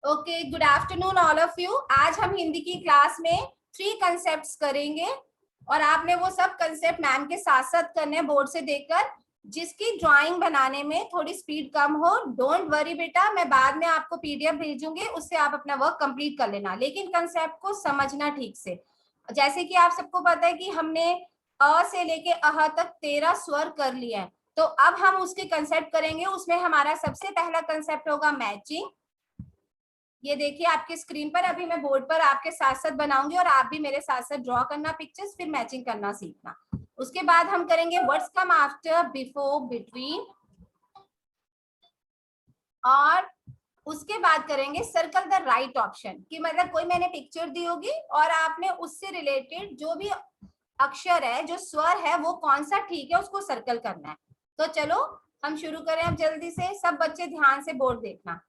Okay, good afternoon all of you. आज हम हिंदी की क्लास में 3 कंसेप्ट्स करेंगे और आपने वो सब कंसेप्ट मैम के साथ साथ करने बोर्ड से देखकर, जिसकी ड्राइंग बनाने में थोड़ी स्पीड कम हो। डोंट वरी बेटा, मैं बाद में आपको पीडीएफ भेजूंगी, उससे आप अपना वर्क कंप्लीट कर लेना, लेकिन कंसेप्ट को समझना ठीक से। जैसे कि आप सबको पता है कि हमने अ से लेके अह तक 13 स्वर कर लिए हैं, तो अब हम उसके कंसेप्ट करेंगे। उसमें हमारा सबसे पहला कंसेप्ट होगा मैचिंग। ये देखिए आपके स्क्रीन पर, अभी मैं बोर्ड पर आपके साथ साथ बनाऊंगी और आप भी मेरे साथ साथ ड्रॉ करना पिक्चर्स, फिर मैचिंग करना सीखना। उसके बाद हम करेंगे words come after, before, between, और उसके बाद करेंगे सर्कल द राइट ऑप्शन, कि मतलब कोई मैंने पिक्चर दी होगी और आपने उससे रिलेटेड जो भी अक्षर है, जो स्वर है, वो कौन सा ठीक है उसको सर्कल करना है। तो चलो हम शुरू करें अब जल्दी से। सब बच्चे ध्यान से बोर्ड देखना।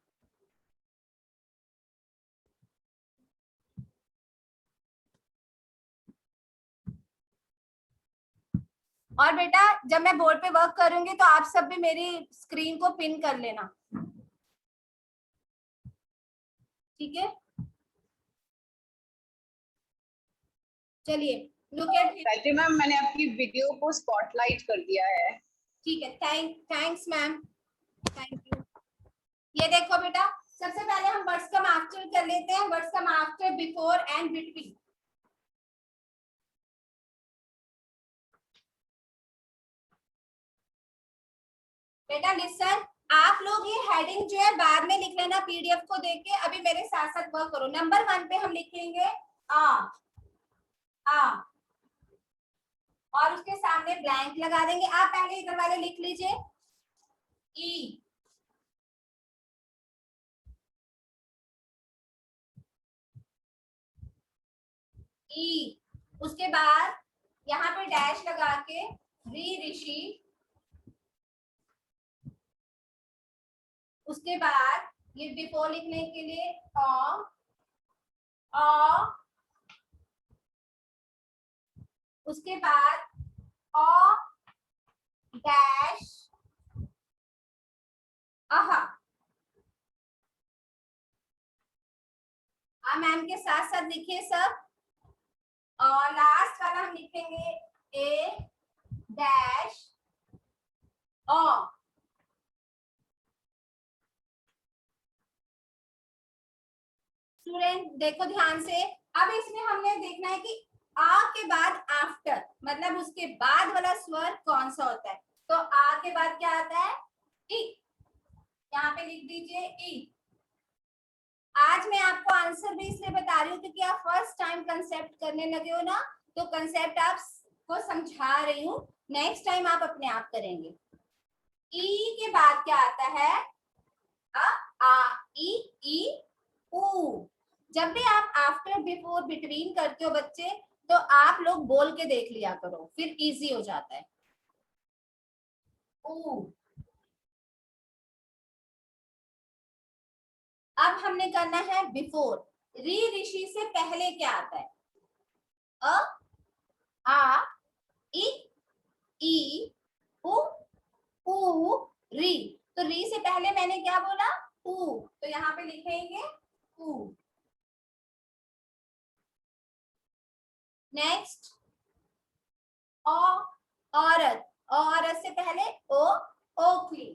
और बेटा जब मैं बोर्ड पे वर्क करूंगी तो आप सब भी मेरी स्क्रीन को पिन कर लेना, ठीक है? चलिए लुक एट। मैम मैंने आपकी वीडियो को स्पॉटलाइट कर दिया है। ठीक है, थैंक्स मैम, थैंक यू। ये देखो बेटा, सबसे पहले हम वर्ड्स कम आफ्टर कर लेते हैं। Words come after, before and between. बेटा लिसन, आप लोग ये हेडिंग जो है बाद में लिख लेना पीडीएफ को देख के, अभी मेरे साथ साथ वर्क करो। नंबर 1 पे हम लिखेंगे आ, और उसके सामने ब्लैंक लगा देंगे। आप पहले इधर वाले लिख लीजिए, ई, ई। उसके बाद यहाँ पे डैश लगा के री, ऋषि। उसके बाद ये बिफोर लिखने के लिए अ, उसके बाद अ डैश अह। आप मैम के साथ साथ लिखिए सब। और लास्ट वाला हम लिखेंगे ए डैश अ। स्टूडेंट देखो ध्यान से, अब इसमें हमने देखना है कि आ के बाद आफ्टर, मतलब उसके बाद वाला स्वर कौन सा होता है। तो आ के बाद क्या आता है? ई। यहाँ पे लिख दीजिए ई। आज मैं आपको आंसर भी इसलिए बता रही हूँ क्योंकि आप फर्स्ट टाइम कंसेप्ट करने लगे हो ना, तो कंसेप्ट आपको समझा रही हूँ। नेक्स्ट टाइम आप अपने आप करेंगे। ई के बाद क्या आता है? आ ई ई ऊ। जब भी आप आफ्टर, बिफोर, बिटवीन करते हो बच्चे, तो आप लोग बोल के देख लिया करो, फिर इजी हो जाता है। ऊ। अब हमने करना है बिफोर। री, ऋषि से पहले क्या आता है? अ, आ, ई, ई, उ, ऊ, री। तो री से पहले मैंने क्या बोला? ऊ। तो यहाँ पे लिखेंगे ऊ। नेक्स्ट औरत। औरत से पहले ओ, ओखली।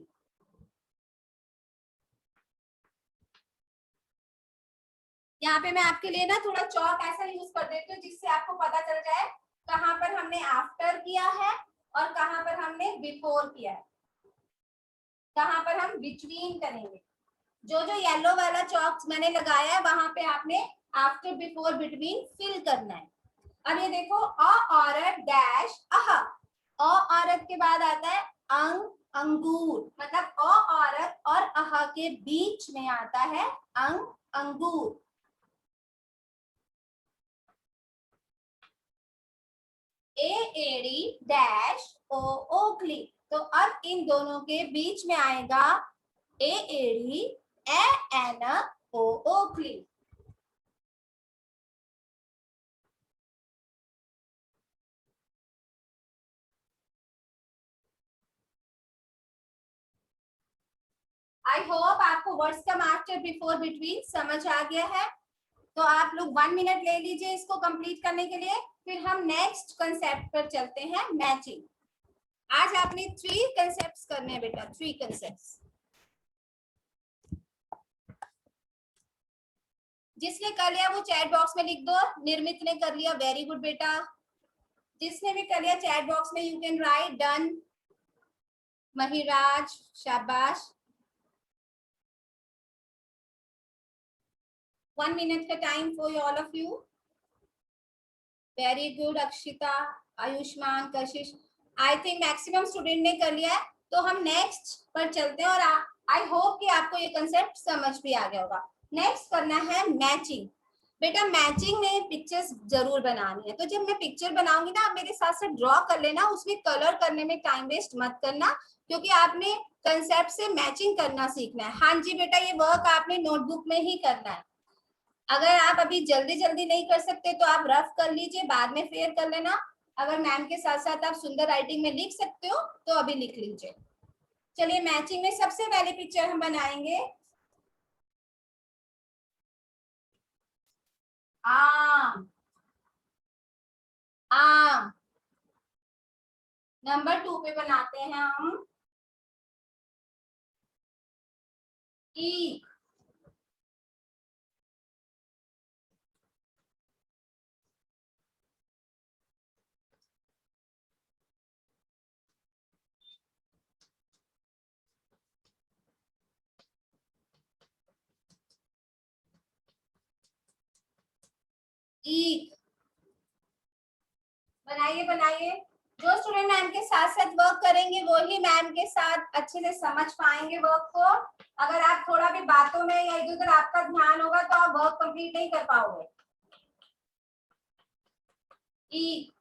यहाँ पे मैं आपके लिए ना थोड़ा चौक ऐसा यूज कर देती हूँ जिससे आपको पता चल जाए कहां पर हमने आफ्टर किया है और कहां पर हमने बिफोर किया है, कहां पर हम बिटवीन करेंगे। जो जो येलो वाला चौक मैंने लगाया है वहां पे आपने आफ्टर, बिफोर, बिटवीन फिल करना है। अब ये देखो, अ औरत डैश अह। अ औरत के बाद आता है अंगूर, मतलब अ औरत और अह के बीच में आता है अंगूर। ए एड़ी डैश ओ ओखली। तो अब इन दोनों के बीच में आएगा ए एड़ी ए एन ओ ओखली। आई होप आपको आपको वर्ड्स का मास्टर बिफोर बिटवीन समझ आ गया है? तो आप लोग 1 मिनट ले लीजिए इसको कंप्लीट करने के लिए, फिर हम नेक्स्ट कंसेप्ट पर चलते हैं, मैचिंग। आज आपने 3 कंसेप्ट्स करने हैं बेटा, 3 कंसेप्ट्स। जिसने कर लिया वो चैट बॉक्स में लिख दो। निर्मित ने कर लिया, वेरी गुड बेटा। जिसने भी कर लिया चैट बॉक्स में you can write done. Mahiraj, शाबाश। 1 मिनट का time for all of you. Very good Akshita, Ayushman, Kashish. I think maximum student ने कर लिया है। तो हम नेक्स्ट पर चलते हैं और आई होप कि आपको ये कंसेप्ट समझ भी आ गया होगा। नेक्स्ट करना है मैचिंग। बेटा मैचिंग में पिक्चर्स जरूर बनानी है। तो जब मैं पिक्चर बनाऊंगी ना, आप मेरे साथ साथ ड्रॉ कर लेना। उसमें कलर करने में टाइम वेस्ट मत करना, क्योंकि आपने कंसेप्ट से मैचिंग करना सीखना है। हाँ जी बेटा, ये वर्क आपने नोटबुक में ही करना है। अगर आप अभी जल्दी जल्दी नहीं कर सकते तो आप रफ कर लीजिए, बाद में फेयर कर लेना। अगर मैम के साथ साथ आप सुंदर राइटिंग में लिख सकते हो तो अभी लिख लीजिए। चलिए, मैचिंग में सबसे पहले पिक्चर हम बनाएंगे आम। आम। नंबर 2 पे बनाते हैं हम ईख। ईख बनाइए बनाइए। जो स्टूडेंट मैम के साथ साथ वर्क करेंगे वो ही मैम के साथ अच्छे से समझ पाएंगे वर्क को। अगर आप थोड़ा भी बातों में या इधर उधर आपका ध्यान होगा तो आप वर्क कंप्लीट नहीं कर पाओगे। ईख।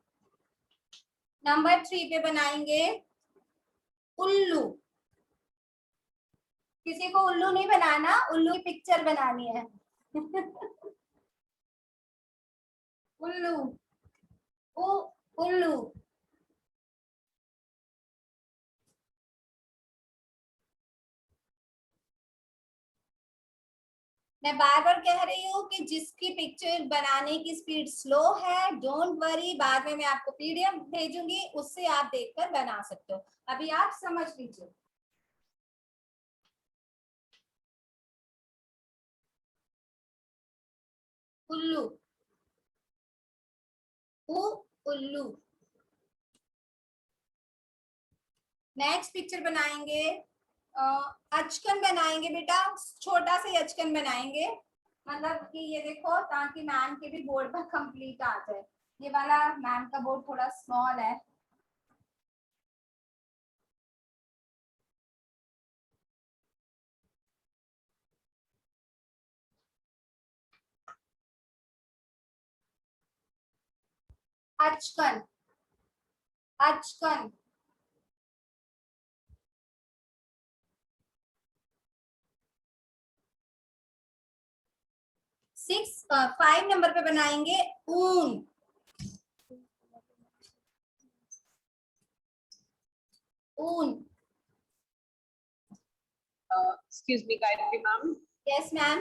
नंबर 3 पे बनाएंगे उल्लू। किसी को उल्लू नहीं बनाना, उल्लू की पिक्चर बनानी है। उल्लू। उल्लू। मैं बार बार कह रही हूँ कि जिसकी पिक्चर बनाने की स्पीड स्लो है, डोंट वरी, बाद में मैं आपको पीडीएफ भेजूंगी, उससे आप देखकर बना सकते हो। अभी आप समझ लीजिए। उल्लू। उल्लू। नेक्स्ट पिक्चर बनाएंगे अचकन बनाएंगे बेटा। छोटा सा अचकन बनाएंगे, मतलब कि ये देखो, ताकि मैम के भी बोर्ड पर कंप्लीट आ जाए। ये वाला मैम का बोर्ड थोड़ा स्मॉल है। अचकन। अचकन। 5 नंबर पे बनाएंगे ऊन। ऊन। Excuse me, Gayatri ma'am. Yes ma'am.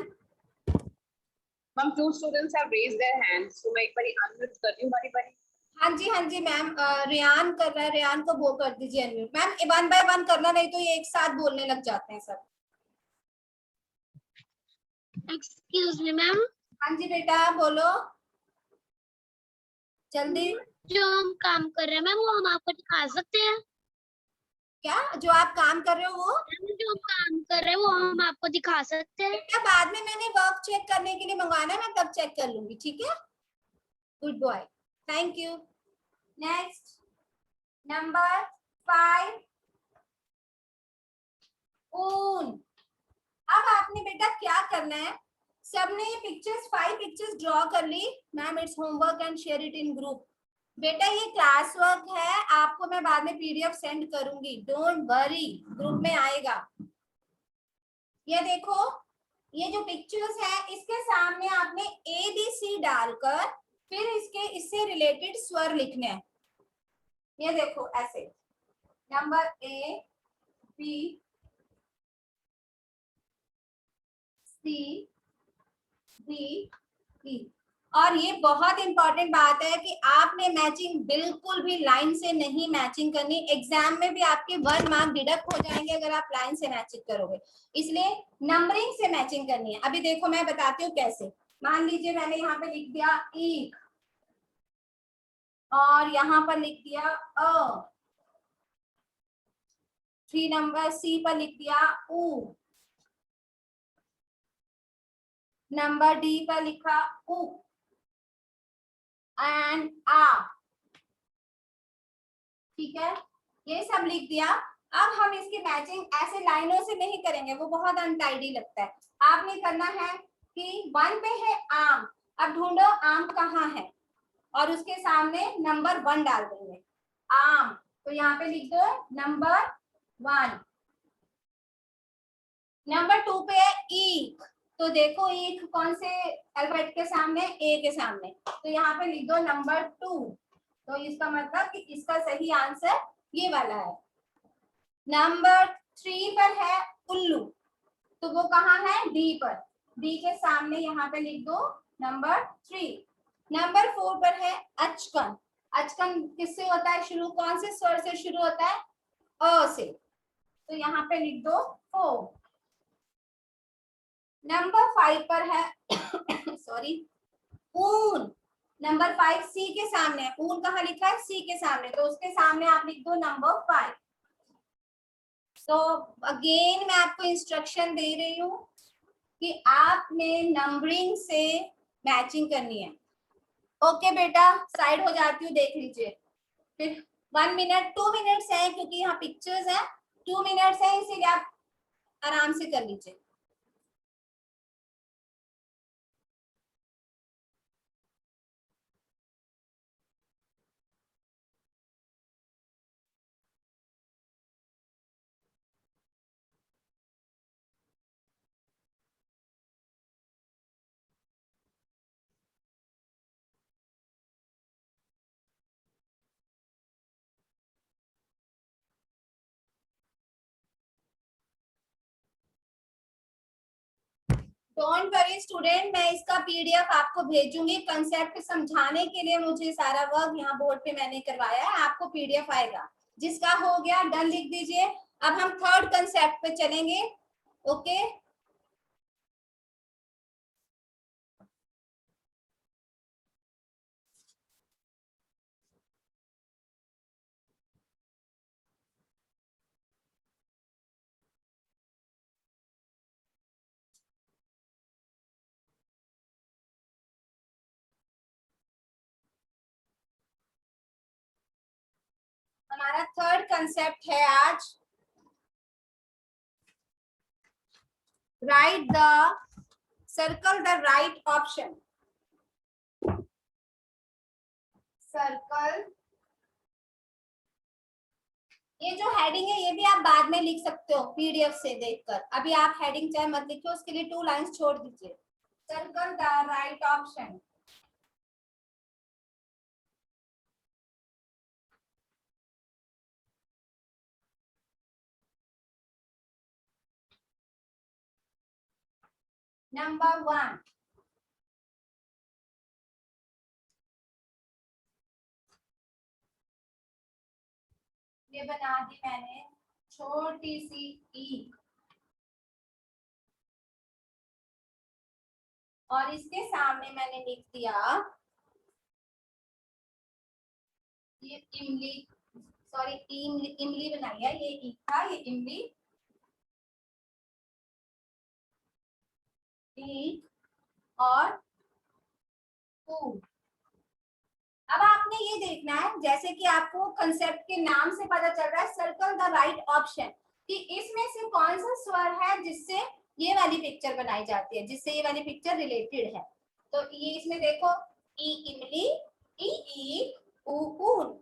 Ma'am, 2 students have raised their hands, so मैं एक बारी unmute कर रही हूँ बारी बारी। हाँ जी मैम। रियान कर रहा है, रियान को वो कर दीजिए अनम्यूट। मैम 1 बाय 1 करना, नहीं तो ये एक साथ बोलने लग जाते हैं सब। एक्सक्यूज मी मैम, हाँ जी बेटा बोलो जल्दी। जो हम काम कर रहे हैं मैम वो हम आपको दिखा सकते हैं? क्या जो आप काम कर रहे हो वो? मैम जो हम काम कर रहे हैं वो हम आपको दिखा सकते हैं? बेटा बाद में मैंने वर्क चेक करने के लिए मंगवाना है, मैं तब चेक कर लूंगी, ठीक है? Good boy, thank you. Next number 5 ऊन। अब आपने बेटा क्या करना है, सबने ये पिक्चर्स 5 पिक्चर्स ड्रॉ कर ली। Ma'am it's homework and share it in group. बेटा ये क्लास वर्क है, आपको मैं बाद में पीडीएफ सेंड करूंगी, डोंट वरी, ग्रुप में आएगा। ये देखो, ये जो पिक्चर्स है इसके सामने आपने ABC डालकर फिर इससे रिलेटेड स्वर लिखने हैं। ये देखो ऐसे, number A B C D E. और ये बहुत इंपॉर्टेंट बात है कि आपने मैचिंग बिल्कुल भी लाइन से नहीं मैचिंग करनी। एग्जाम में भी आपके 1 मार्क डिडक्ट हो जाएंगे अगर आप लाइन से मैचिंग करोगे, इसलिए नंबरिंग से मैचिंग करनी है। अभी देखो मैं बताती हूँ कैसे। मान लीजिए मैंने यहाँ पे लिख दिया ईक और यहाँ पर लिख दिया अ, 3 नंबर सी पर लिख दिया ऊ, नंबर डी पर लिखा उ एंड आ। ठीक है, ये सब लिख दिया। अब हम इसकी मैचिंग ऐसे लाइनों से नहीं करेंगे, वो बहुत अनटाइडी लगता है। आपने करना है कि 1 पे है आम, अब ढूंढो आम कहाँ है और उसके सामने नंबर 1 डाल देंगे आम। तो यहाँ पे लिख दो नंबर 1। नंबर 2 पे है ईक, तो देखो ईक कौन से अल्फाबेट के सामने, ए के सामने, तो यहाँ पे लिख दो नंबर 2। तो इसका मतलब कि इसका सही आंसर ये वाला है। नंबर 3 पर है उल्लू, तो वो कहाँ है, डी पर, डी के सामने यहाँ पे लिख दो नंबर 3। नंबर 4 पर है अचकन, अचकन किससे होता है शुरू, कौन से स्वर से शुरू होता है, अ से, तो यहाँ पे लिख दो 4। नंबर 5 पर है सॉरी ऊन, नंबर 5 सी के सामने है, ऊन कहाँ लिखा है, सी के सामने, तो उसके सामने आप लिख दो नंबर 5। तो अगेन मैं आपको इंस्ट्रक्शन दे रही हूँ कि आपने नंबरिंग से मैचिंग करनी है। ओके बेटा, साइड हो जाती हूँ, देख लीजिए। फिर 1 मिनट 2 मिनट्स है क्योंकि यहाँ पिक्चर्स है, 2 मिनट्स है, इसीलिए आप आराम से कर लीजिए। डोंट वरी स्टूडेंट, मैं इसका पीडीएफ आपको भेजूंगी। कंसेप्ट समझाने के लिए मुझे सारा वर्क यहाँ बोर्ड पे मैंने करवाया है, आपको पीडीएफ आएगा। जिसका हो गया डन लिख दीजिए। अब हम थर्ड कंसेप्ट पे चलेंगे। ओके हमारा थर्ड कंसेप्ट है आज, right the circle the right option. Circle, ये जो हेडिंग है ये भी आप बाद में लिख सकते हो पीडीएफ से देखकर, अभी आप हेडिंग चाहे मत लिखिए, उसके लिए 2 लाइंस छोड़ दीजिए। Circle the right option. Number 1, ये बना दी मैंने छोटी सी ईक और इसके सामने मैंने लिख दिया ये इमली, सॉरी इमली, इमली बनाई है, ये ईक था, ये इमली, ईक और ऊ। अब आपने ये देखना है, जैसे कि आपको कंसेप्ट के नाम से पता चल रहा है सर्कल द राइट ऑप्शन, कि इसमें से कौन सा स्वर है जिससे ये वाली पिक्चर बनाई जाती है, जिससे ये वाली पिक्चर रिलेटेड है। तो ये इसमें देखो ई इमली, ई ईक, ऊ ऊन।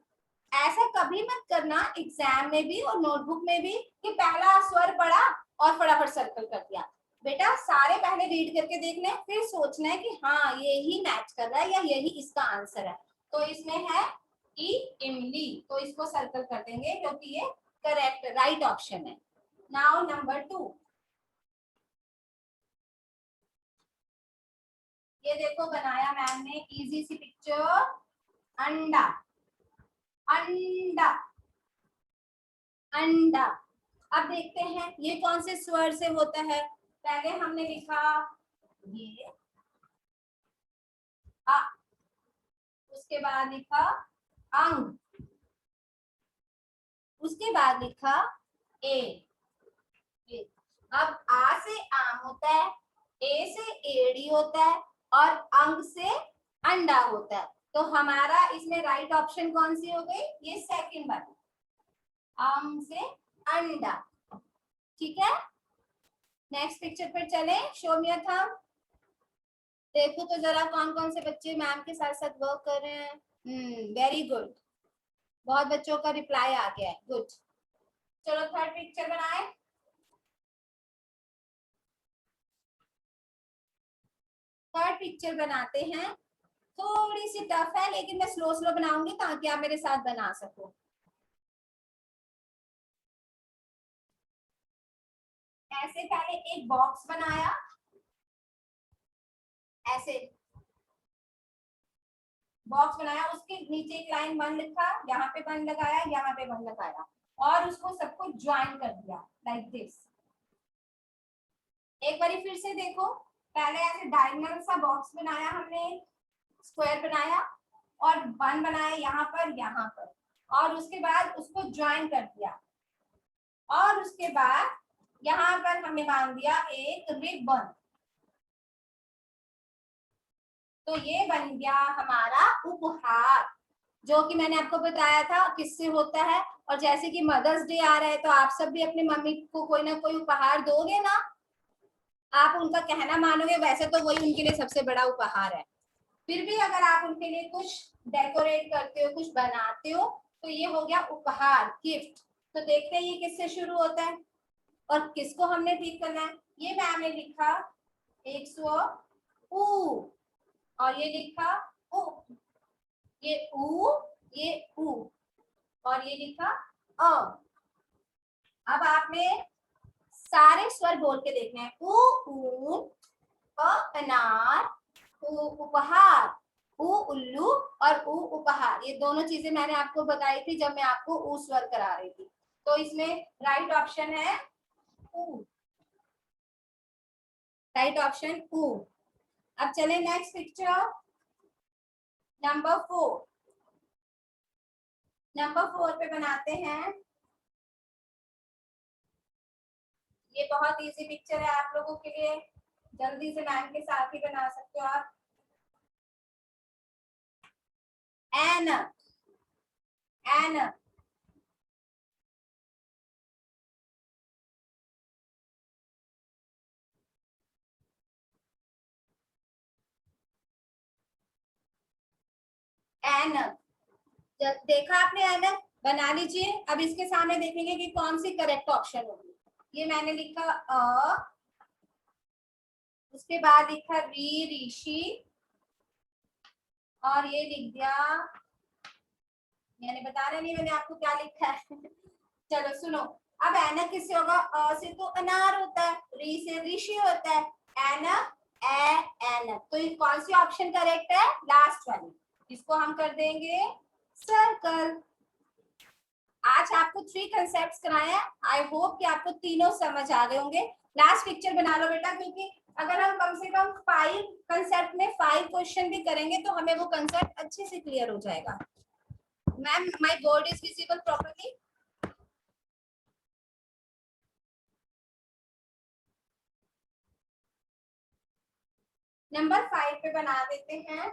ऐसा कभी मत करना एग्जाम में भी और नोटबुक में भी कि पहला स्वर पढ़ा और फटाफट सर्कल कर दिया। बेटा सारे पहले रीड करके देखना है, फिर सोचना है कि हाँ ये ही मैच कर रहा है या यही इसका आंसर है। तो इसमें है ई इमली, तो इसको सर्कल कर देंगे क्योंकि ये करेक्ट राइट ऑप्शन है। नाउ नंबर 2, ये देखो बनाया मैम ने इजी सी पिक्चर, अंडा अंडा अंडा। अब देखते हैं ये कौन से स्वर से होता है। पहले हमने लिखा ये आ, उसके बाद लिखा अंग, उसके बाद लिखा ए। अब आ से आम होता है, ए से एड़ी होता है और अंग से अंडा होता है। तो हमारा इसमें राइट ऑप्शन कौन सी हो गई, ये सेकंड वाली, आम से अंडा। ठीक है, नेक्स्ट पिक्चर पर चले। शो मी अ थंब। देखो तो जरा कौन कौन से बच्चे मैम के साथ साथ वर्क कर रहे हैं। वेरी गुड, बहुत बच्चों का रिप्लाई आ गया है, गुड। चलो थर्ड पिक्चर बनाए। थर्ड पिक्चर बनाते हैं, थोड़ी सी टफ है लेकिन मैं स्लो स्लो बनाऊंगी ताकि आप मेरे साथ बना सको। ऐसे पहले एक बॉक्स बनाया, ऐसे बॉक्स बनाया, उसके नीचे एक लाइन वन लिखा, यहाँ पे वन लगाया, यहाँ पे वन लगाया और उसको सबको ज्वाइन कर दिया लाइक दिस। एक बार फिर से देखो, पहले ऐसे डायगोनल सा बॉक्स बनाया हमने, स्क्वायर बनाया और वन बनाया यहाँ पर और उसके बाद उसको ज्वाइन कर दिया और उसके बाद यहाँ पर हमने मान दिया एक रिबन। तो ये बन गया हमारा उपहार, जो कि मैंने आपको बताया था किससे होता है। और जैसे कि मदर्स डे आ रहा है तो आप सब भी अपनी मम्मी को कोई ना कोई उपहार दोगे ना, आप उनका कहना मानोगे, वैसे तो वही उनके लिए सबसे बड़ा उपहार है। फिर भी अगर आप उनके लिए कुछ डेकोरेट करते हो, कुछ बनाते हो, तो ये हो गया उपहार, गिफ्ट। तो देखते हैं ये किससे शुरू होता है और किसको हमने ठीक करना है। ये मैम ने लिखा एक स्वर ऊ और ये लिखा उ, ये ऊ, ये ऊ और ये लिखा अ। अब आपने सारे स्वर बोल के देखने हैं, ऊ ऊन, अ अनार, उ उपहार, उ उल्लू और उ उपहार। ये दोनों चीजें मैंने आपको बताई थी जब मैं आपको ऊ स्वर करा रही थी। तो इसमें राइट ऑप्शन है ऊ, राइट ऑप्शन ऊ। अब चले नेक्स्ट पिक्चर, नंबर 4। नंबर 4 पे बनाते हैं, ये बहुत इजी पिक्चर है आप लोगों के लिए, जल्दी से मैम के साथ ही बना सकते हो आप। ऐनक, ऐनक, ऐनक। देखा आपने ऐनक, बना लीजिए। अब इसके सामने देखेंगे कि कौन सी करेक्ट ऑप्शन होगी। ये मैंने लिखा अ, उसके बाद लिखा री ऋषि और ये लिख दिया, मैंने बताया नहीं मैंने आपको क्या लिखा है। चलो सुनो, अब ऐनक किससे होगा, अ से तो अनार होता है, री से ऋषि होता है, ऐनक ऐनक। तो ये कौन सी ऑप्शन करेक्ट है, लास्ट वाली। इसको हम कर देंगे सर्कल। आज आपको 3 कंसेप्ट्स कराए हैं, आई होप कि आपको तीनों समझ आ गए होंगे। लास्ट पिक्चर बना लो बेटा, क्योंकि अगर हम कम से कम 5 कंसेप्ट में 5 क्वेश्चन भी करेंगे तो हमें वो कंसेप्ट अच्छे से क्लियर हो जाएगा। Ma'am my board is visible properly. Number 5 पे बना देते हैं,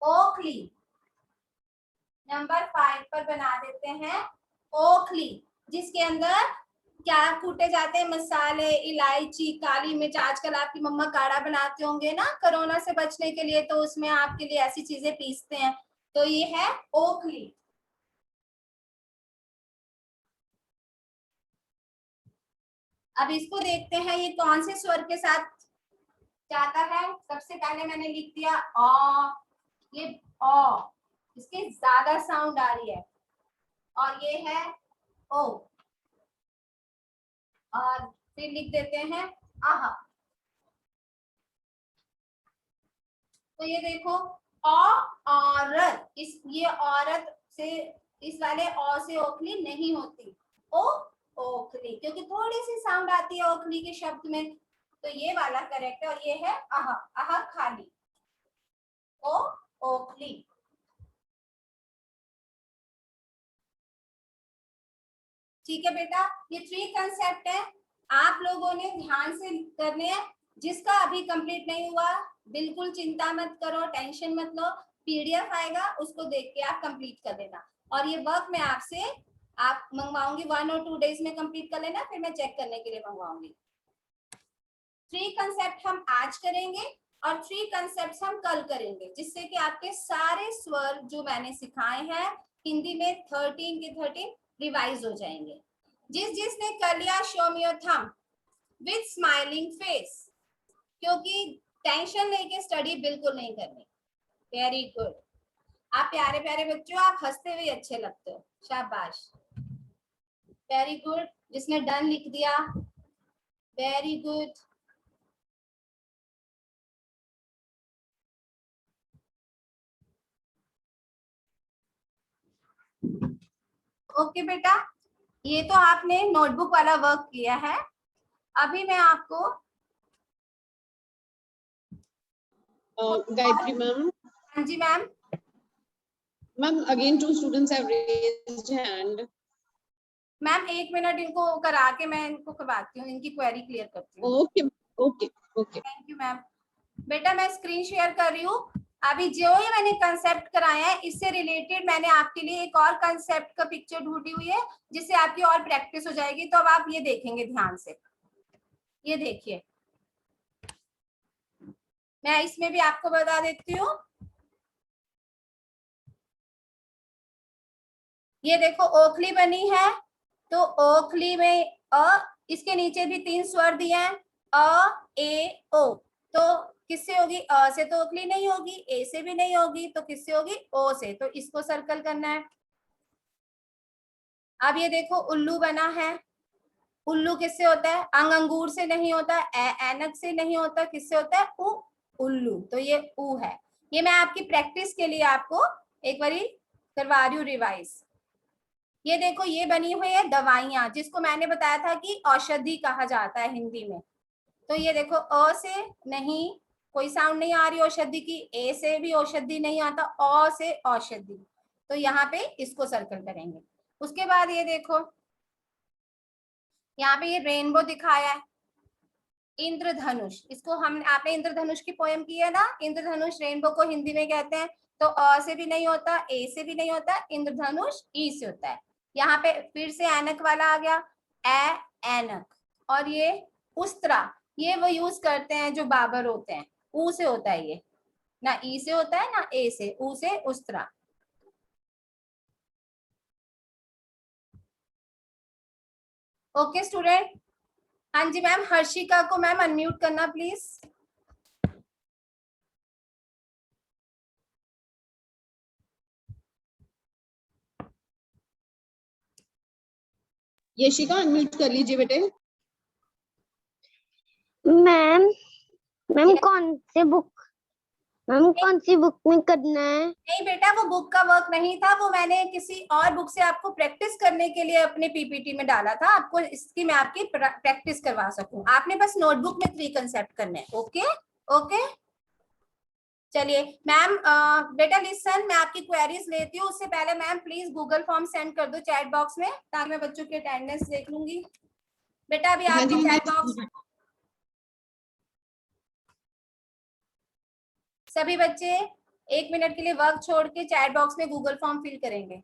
ओखली। नंबर 5 पर बना देते हैं ओखली, जिसके अंदर क्या कूटे जाते हैं, मसाले, इलायची, काली मिर्च। आजकल आपकी मम्मा काढ़ा बनाते होंगे ना कोरोना से बचने के लिए, तो उसमें आपके लिए ऐसी चीजें पीसते हैं। तो ये है ओखली। अब इसको देखते हैं ये कौन से स्वर के साथ जाता है। सबसे पहले मैंने लिख दिया अ, ये अ, इसके ज्यादा साउंड आ रही है और ये है ओ, और फिर लिख देते हैं आहा। तो ये देखो औरत, इस ये औरत से, इस वाले औ से ओखली नहीं होती, ओ ओखली, क्योंकि थोड़ी सी साउंड आती है ओखली के शब्द में, तो ये वाला करेक्ट है। और ये है आहा, आहा खाली, ओ ओखली। ठीक है बेटा, ये 3 कंसेप्ट है, आप लोगों ने ध्यान से करने हैं। जिसका अभी कंप्लीट नहीं हुआ बिल्कुल चिंता मत करो, टेंशन मत लो, पीडीएफ आएगा उसको देख के आप कंप्लीट कर देना। और ये वर्क मैं आपसे आप मंगवाऊंगी 1 और 2 डेज में कंप्लीट कर लेना, फिर मैं चेक करने के लिए मंगवाऊंगी। 3 कंसेप्ट हम आज करेंगे और 3 कंसेप्ट हम कल करेंगे, जिससे कि आपके सारे स्वर जो मैंने सिखाए हैं हिंदी में 13 के 13 रिवाइज हो जाएंगे। जिसने कर लिया show me your thumb with smiling face, क्योंकि टेंशन लेके स्टडी बिल्कुल नहीं करनी। वेरी गुड, आप प्यारे प्यारे बच्चों, आप हंसते हुए अच्छे लगते हो, शाबाश, वेरी गुड। जिसने डन लिख दिया, वेरी गुड। ओके बेटा, ये तो आपने नोटबुक वाला वर्क किया है। अभी मैं आपको गायत्री मैम, हाँ जी ma'am, ma'am again 2 students have raised hand. Ma'am 1 minute इनको करा के मैं इनको करवाती हूँ, इनकी क्वेरी क्लियर करती हूँ। Okay okay okay, thank you ma'am. बेटा मैं स्क्रीन शेयर कर रही हूँ। अभी जो ही मैंने कंसेप्ट कराया है इससे रिलेटेड मैंने आपके लिए एक और कंसेप्ट का पिक्चर ढूंढी हुई है, जिससे आपकी और प्रैक्टिस हो जाएगी। तो अब आप ये देखेंगे ध्यान से, ये देखिए, मैं इसमें भी आपको बता देती हूँ। ये देखो ओखली बनी है, तो ओखली में अ, इसके नीचे भी 3 स्वर दिए हैं, अ ए ओ, तो किससे होगी? अ से तो ओखली नहीं होगी, ए से भी नहीं होगी, तो किससे होगी? ओ से। तो इसको सर्कल करना है। अब ये देखो उल्लू बना है, उल्लू किससे होता है? अंग अंगूर से नहीं होता, ऐनक से नहीं होता, किससे होता है? उ, उल्लू। तो ये उ है। ये मैं आपकी प्रैक्टिस के लिए आपको एक बारी करवा रही हूँ रिवाइज। ये देखो ये बनी हुई है दवाइयां, जिसको मैंने बताया था कि औषधि कहा जाता है हिंदी में। तो ये देखो अ से नहीं, कोई साउंड नहीं आ रही औषधि की, ए से भी औषधि नहीं आता, औ से औषधि। तो यहाँ पे इसको सर्कल करेंगे। उसके बाद ये देखो यहाँ पे ये रेनबो दिखाया है, इंद्रधनुष, इसको हम आपने इंद्रधनुष की पोएम की है ना, इंद्रधनुष रेनबो को हिंदी में कहते हैं। तो अ से भी नहीं होता, ए से भी नहीं होता, इंद्रधनुष ई से होता है। यहाँ पे फिर से ऐनक वाला आ गया, ऐनक। और ये उस्त्रा, ये वो यूज करते हैं जो बाबर होते हैं, ऊ से होता है ये, ना ई से होता है ना ए से, ऊ से उस्त्रा। Okay student. हाँ जी मैम, हर्षिका को मैम अनम्यूट करना प्लीज। यशिका अनम्यूट कर लीजिए बेटे। मैम मैम कौन से बुक, मैम कौन सी बुक में करना है? नहीं बेटा, वो बुक का वर्क नहीं था, वो मैंने किसी और बुक से आपको प्रैक्टिस करने के लिए अपने पीपीटी में डाला था, आपको इसकी मैं आपकी प्रैक्टिस करवा सकूं। आपने बस नोटबुक में 3 कंसेप्ट करने हैं। ओके ओके, चलिए मैम, बेटा लिसन, मैं आपकी क्वेरीज लेती हूँ, उससे पहले ma'am please Google form send कर दो चैट बॉक्स में, ताकि मैं बच्चों की अटेंडेंस देख लूंगी। बेटा अभी हाँ जी, आपकी चैट बॉक्स, सभी बच्चे 1 मिनट के लिए वर्क छोड़ के चैट बॉक्स में गूगल फॉर्म फिल करेंगे।